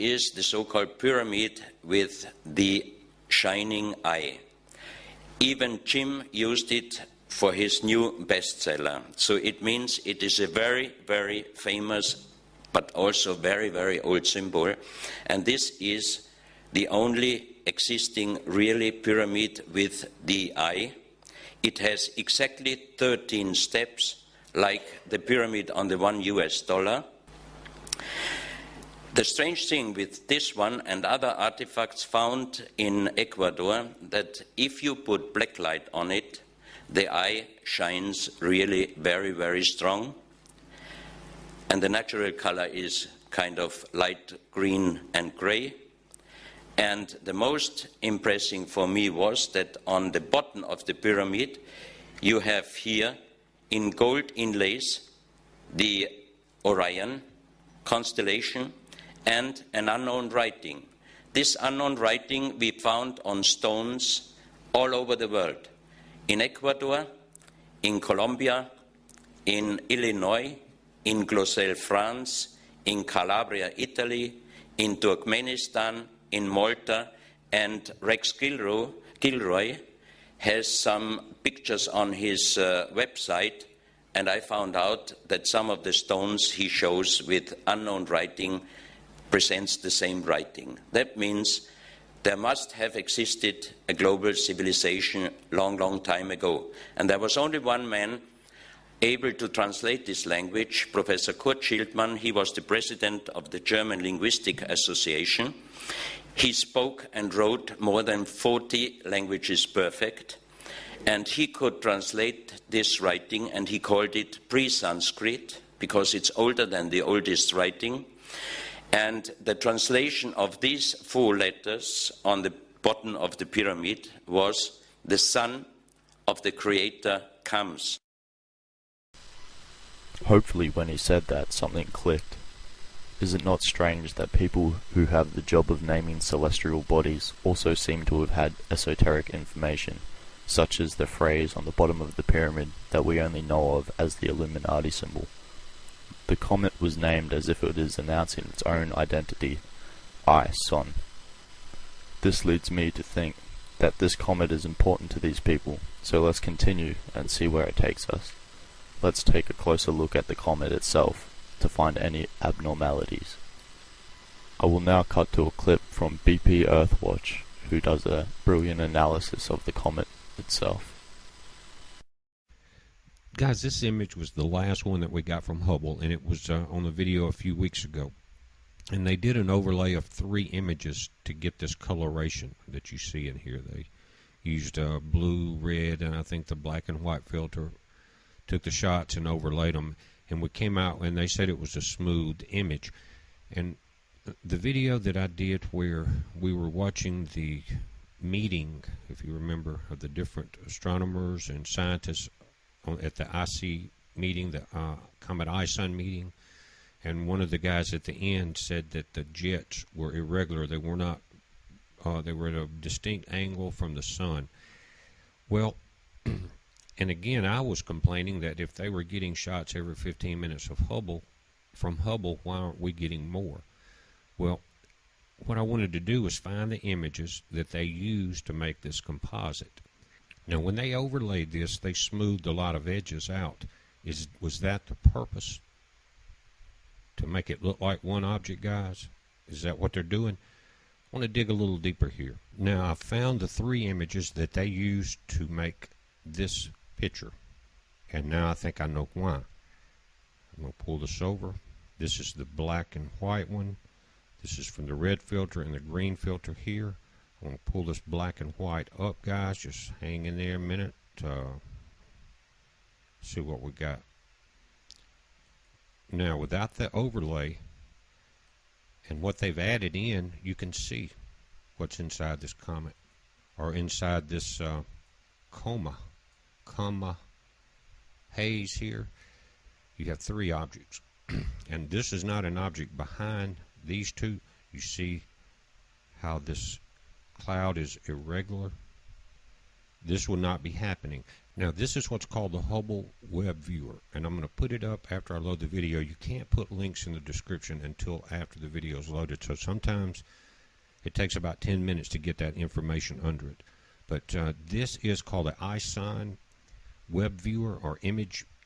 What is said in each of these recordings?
is the so-called pyramid with the shining eye. Even Jim used it for his new bestseller. So it means it is a very, very famous but also very, very old symbol. And this is the only existing really pyramid with the eye. It has exactly 13 steps, like the pyramid on the $1. The strange thing with this one and other artifacts found in Ecuador, that if you put black light on it, the eye shines really very, very strong. And the natural color is kind of light green and gray. And the most impressive for me was that on the bottom of the pyramid, you have here in gold inlays the Orion constellation and an unknown writing. This unknown writing we found on stones all over the world. In Ecuador, in Colombia, in Illinois, in Gloucester, France, in Calabria, Italy, in Turkmenistan, in Malta, and Rex Gilroy has some pictures on his website, and I found out that some of the stones he shows with unknown writing presents the same writing. That means there must have existed a global civilization long, long time ago. And there was only one man able to translate this language, Professor Kurt Schildmann. He was the president of the German Linguistic Association. He spoke and wrote more than 40 languages perfect, and he could translate this writing, and he called it pre-Sanskrit because it's older than the oldest writing. And the translation of these 4 letters on the bottom of the pyramid was, "The Son of the Creator comes." Hopefully when he said that, something clicked. Is it not strange that people who have the job of naming celestial bodies also seem to have had esoteric information, such as the phrase on the bottom of the pyramid that we only know of as the Illuminati symbol? The comet was named as if it is announcing its own identity, I, Son. This leads me to think that this comet is important to these people, so let's continue and see where it takes us. Let's take a closer look at the comet itself to find any abnormalities. I will now cut to a clip from BP Earthwatch, who does a brilliant analysis of the comet itself. Guys, this image was the last one that we got from Hubble, and it was on the video a few weeks ago. And they did an overlay of 3 images to get this coloration that you see in here. They used blue, red, and I think the black and white filter, took the shots and overlaid them. And we came out and they said it was a smooth image. And the video that I did where we were watching the meeting, if you remember, of the different astronomers and scientists at the IC meeting, the Comet I-Sun meeting, and one of the guys at the end said that the jets were irregular. They were not, they were at a distinct angle from the sun. Well, and again, I was complaining that if they were getting shots every 15 minutes of Hubble, from Hubble, why aren't we getting more? Well, what I wanted to do was find the images that they used to make this composite. Now, when they overlaid this, they smoothed a lot of edges out. Was that the purpose? To make it look like one object, guys? Is that what they're doing? I want to dig a little deeper here. Now, I found the 3 images that they used to make this picture, and now I think I know why. I'm going to pull this over. This is the black and white one. This is from the red filter and the green filter here. I'm going to pull this black and white up, guys. Just hang in there a minute to see what we got. Now, without the overlay and what they've added in, you can see what's inside this comet, or inside this coma haze here. You have 3 objects. And this is not an object behind these 2. You see how this cloud is irregular. this will not be happening. Now, this is what's called the Hubble Web Viewer, and I'm going to put it up after I load the video. You can't put links in the description until after the video is loaded, so sometimes it takes about 10 minutes to get that information under it. But this is called the iSign Web Viewer or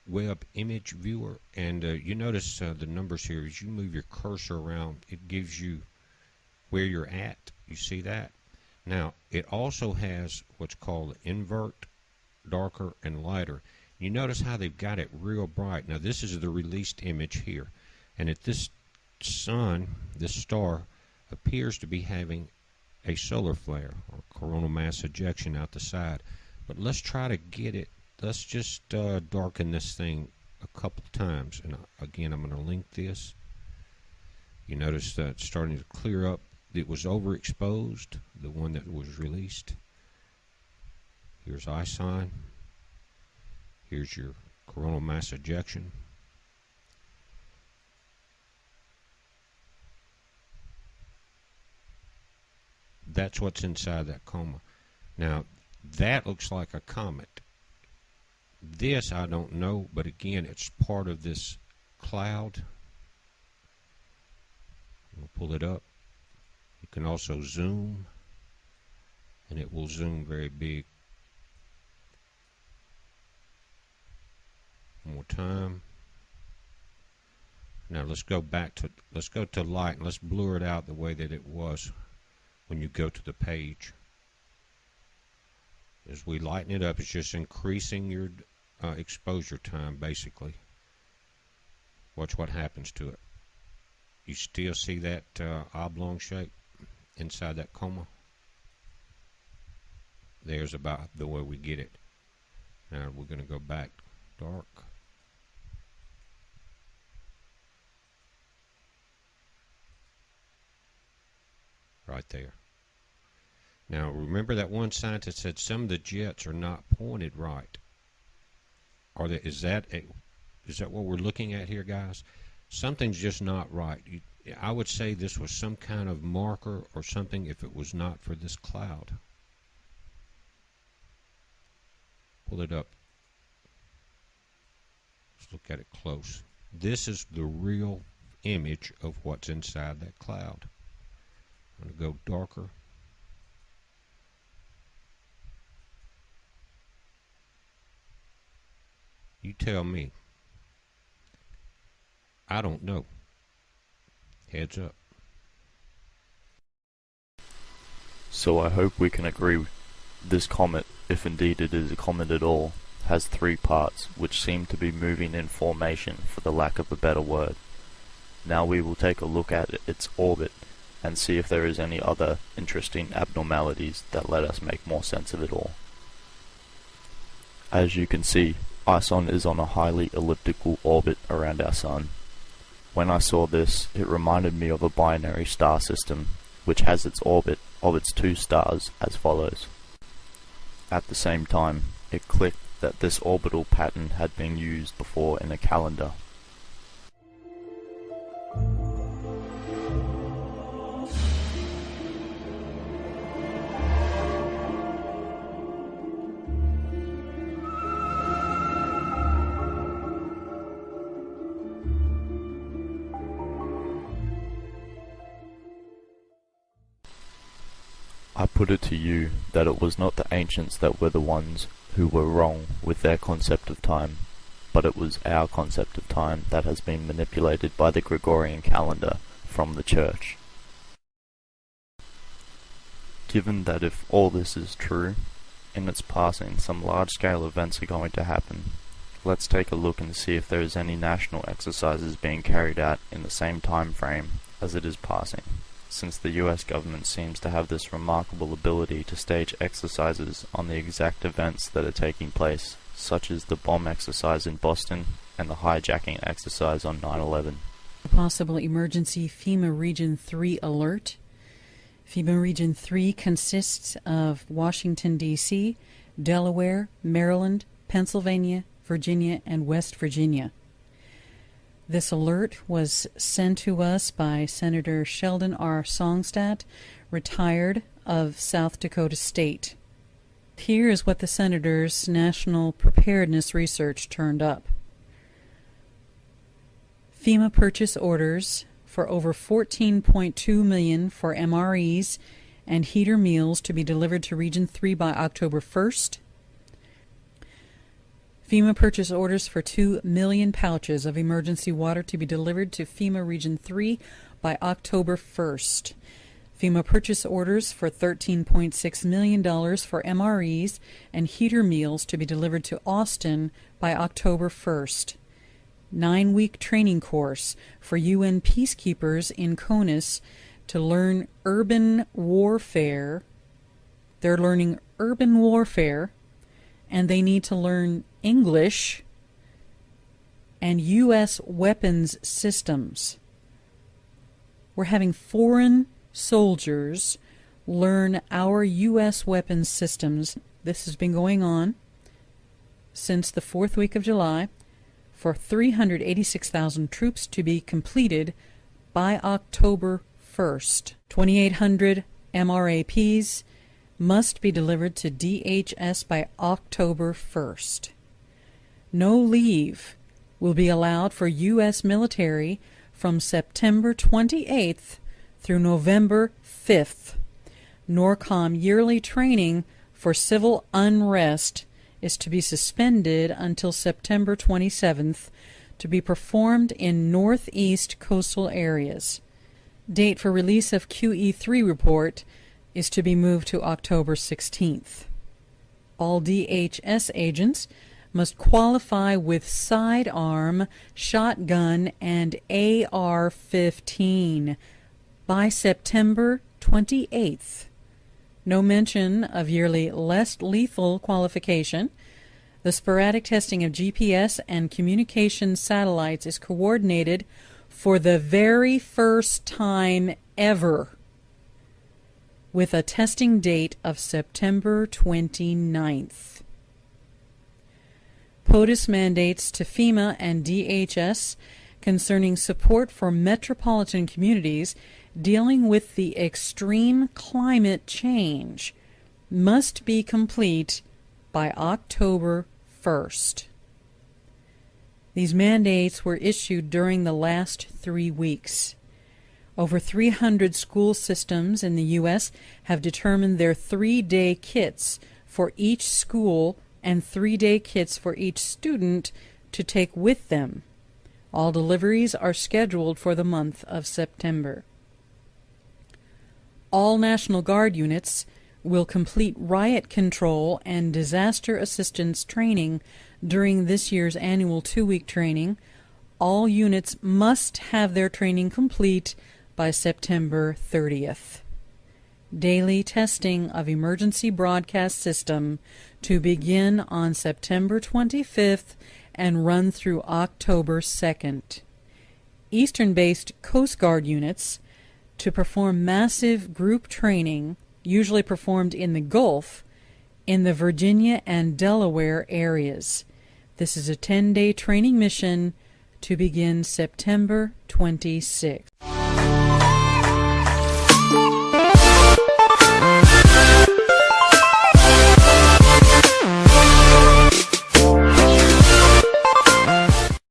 Web Image Viewer, and you notice the numbers here. As you move your cursor around, it gives you where you're at. You see that? Now, it also has what's called invert, darker, and lighter. You notice how they've got it real bright. Now, this is the released image here, and if this sun, this star, appears to be having a solar flare or coronal mass ejection out the side. But let's try to get it. Let's just darken this thing a couple times, and again, I'm going to link this. You notice that it's starting to clear up. It was overexposed, the one that was released. Here's iSign. Here's your coronal mass ejection. That's what's inside that coma. Now, that looks like a comet. This I don't know, but again, it's part of this cloud. We'll pull it up. You can also zoom, and it will zoom very big. One more time. Now let's go to light, and let's blur it out the way that it was when you go to the page. As we lighten it up, it's just increasing your exposure time, basically. Watch what happens to it. You still see that oblong shape inside that coma? There's about the way we get it. Now we're going to go back dark. Right there. Now remember that one scientist said some of the jets are not pointed right. Is that what we're looking at here, guys? Something's just not right. I would say this was some kind of marker or something if it was not for this cloud. Pull it up. Let's look at it close. This is the real image of what's inside that cloud. I'm going to go darker. You tell me. I don't know. Heads up. So I hope we can agree this comet, if indeed it is a comet at all, has three parts which seem to be moving in formation, for the lack of a better word. Now we will take a look at its orbit and see if there is any other interesting abnormalities that let us make more sense of it all. As you can see, ISON is on a highly elliptical orbit around our Sun. When I saw this, it reminded me of a binary star system, which has its orbit of its two stars as follows. At the same time, it clicked that this orbital pattern had been used before in a calendar. I put it to you that it was not the ancients that were the ones who were wrong with their concept of time, but it was our concept of time that has been manipulated by the Gregorian calendar from the Church. Given that if all this is true, in its passing some large-scale events are going to happen, let's take a look and see if there is any national exercises being carried out in the same time frame as it is passing, since the US government seems to have this remarkable ability to stage exercises on the exact events that are taking place, such as the bomb exercise in Boston and the hijacking exercise on 9/11. Possible emergency FEMA Region 3 alert. FEMA Region 3 consists of Washington, D.C., Delaware, Maryland, Pennsylvania, Virginia, and West Virginia. This alert was sent to us by Senator Sheldon R. Songstad, retired, of South Dakota State. Here is what the Senators' National Preparedness Research turned up. FEMA purchase orders for over $14.2 million for MREs and heater meals to be delivered to Region 3 by October 1st. FEMA purchase orders for 2 million pouches of emergency water to be delivered to FEMA Region 3 by October 1st. FEMA purchase orders for $13.6 million for MREs and heater meals to be delivered to Austin by October 1st. 9-week training course for UN peacekeepers in CONUS to learn urban warfare. They're learning urban warfare, and they need to learn English and U.S. weapons systems. We're having foreign soldiers learn our U.S. weapons systems. This has been going on since the 4th week of July for 386,000 troops to be completed by October 1st. 2,800 MRAPs must be delivered to DHS by October 1st. No leave will be allowed for U.S. military from September 28th through November 5th. NORCOM yearly training for civil unrest is to be suspended until September 27th to be performed in northeast coastal areas. Date for release of QE3 report is to be moved to October 16th. All DHS agents must qualify with sidearm, shotgun, and AR-15 by September 28th. No mention of yearly less lethal qualification. The sporadic testing of GPS and communication satellites is coordinated for the very first time ever with a testing date of September 29th. POTUS mandates to FEMA and DHS concerning support for metropolitan communities dealing with the extreme climate change must be complete by October 1st. These mandates were issued during the last 3 weeks. Over 300 school systems in the U.S. have determined their 3-day kits for each school and 3-day kits for each student to take with them. All deliveries are scheduled for the month of September. All National Guard units will complete riot control and disaster assistance training during this year's annual 2-week training. All units must have their training complete by September 30th. Daily testing of emergency broadcast system to begin on September 25th and run through October 2nd. Eastern-based Coast Guard units to perform massive group training, usually performed in the Gulf, in the Virginia and Delaware areas. This is a 10-day training mission to begin September 26th.